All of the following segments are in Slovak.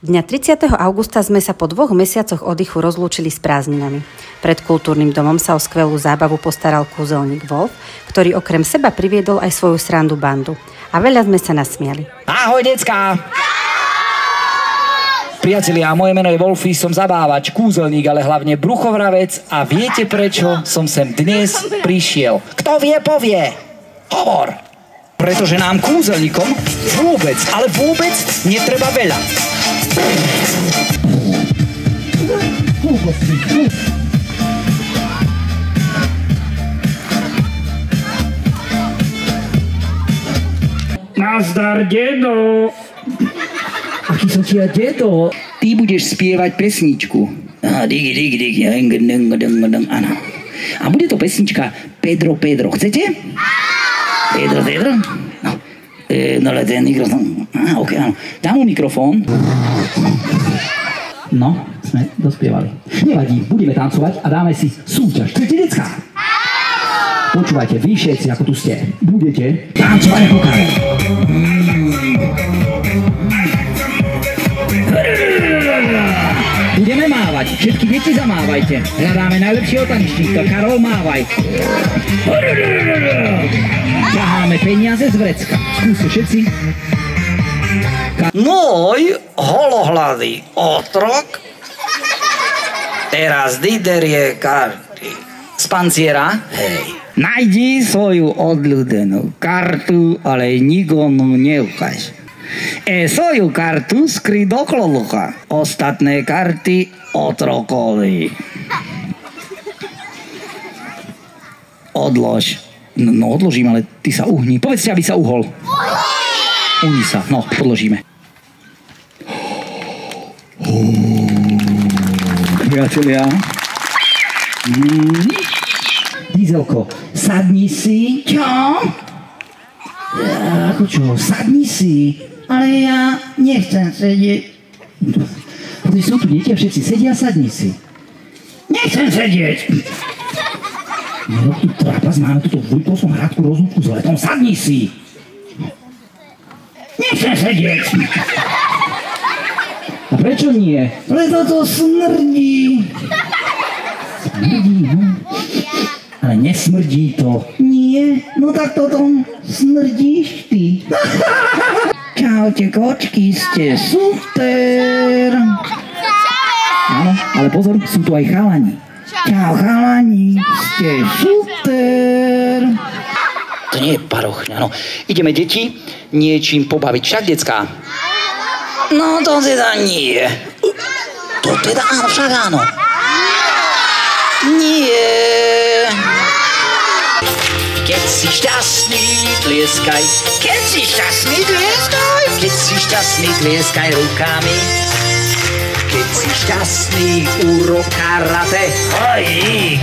Dňa 30. augusta sme sa po 2 mesiacoch oddychu rozlúčili s prázdninami. Pred kultúrnym domom sa o skvelú zábavu postaral kúzelník Wolf, ktorý okrem seba priviedol aj svoju srandu bandu. A veľa sme sa nasmiali. Ahoj, decká! Priatelia, moje meno je Wolfy, som zabávač, kúzelník, ale hlavne bruchovravec a viete prečo som sem dnes prišiel? Kto vie, povie! Hovor! Pretože nám kúzelníkom vôbec, ale vôbec netreba veľa. Nazdar, dedo! Aký som ti ja dedo? Ty budeš spievať pesničku. Digi, áno. A bude to pesnička Pedro. Chcete? Pedro? No. Dole ten mikrofón. Ok, áno. Dám mu mikrofón. No, sme dospievali. Nevadí, budeme tancovať a dáme si súťaž. Chcete, decká? Počúvajte, vy všetci, ako tu ste, budete tancovať ako kare. Budeme mávať, všetky deti zamávajte. Hľadáme najlepšieho tanečníka, Karol, mávaj. Ťaháme peniaze z vrecka. Skúste všetci. Môj holohladý otrok teraz vyberie karty z panciera. Hej. Najdi svoju odľúdenú kartu, ale nikomu neukáž. Svoju kartu skry do klobúka. Ostatné karty otrokovi. Odlož. No odložím, ale ty sa uhni. Povedzte, aby sa uhol. Uhni sa. No, podložíme. Priatelia. Dízelko, sadni si. Čo? Ako čo? Sadni si. Ale ja nechcem sedieť. Protože sú tu deti a všetci sedia, sadni si. Nechcem sedieť. Nerob tu trapas, máme túto dvojpolskom hradku rozlúčku s letom. Sadni si. Nechcem sedieť. A prečo nie? Preto to smrdí. Smrdí, no. Ale nesmrdí to. Nie, no tak toto smrdíš ty. Čaute, kočky, ste super. Áno, ale pozor, sú tu aj chalani. Čau, chalani, ste super. To nie je parochňa, no. Ideme, deti, niečím pobaviť. Však, decká? No, to teda nie. To teda áno, však áno. Nie. Keď si šťastný, tlieskaj. Keď si šťastný, tlieskaj. Keď si šťastný, tlieskaj rukami. Keď si šťastný, urob karate. Oj,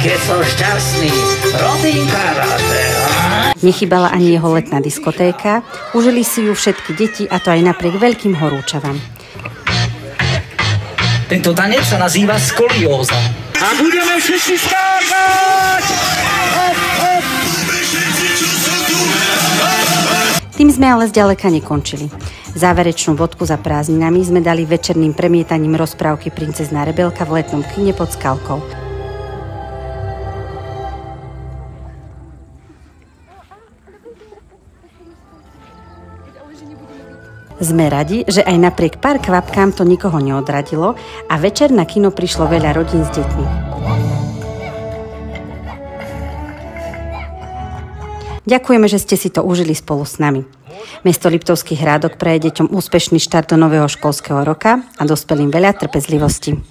keď som šťastný, robím karate. Nechybala ani jeho letná diskotéka, užili si ju všetky deti a to aj napriek veľkým horúčavám. Tento tanec sa nazýva skolióza. A budeme všetci skákať! Hop, hop. Tým sme ale zďaleka nekončili. Záverečnú bodku za prázdninami sme dali večerným premietaním rozprávky Princezná Rebelka v letnom kine pod Skalkou. Sme radi, že aj napriek pár kvapkám to nikoho neodradilo a večer na kino prišlo veľa rodín s deťmi. Ďakujeme, že ste si to užili spolu s nami. Mesto Liptovských Hrádok praje deťom úspešný štart do nového školského roka a dospelým veľa trpezlivosti.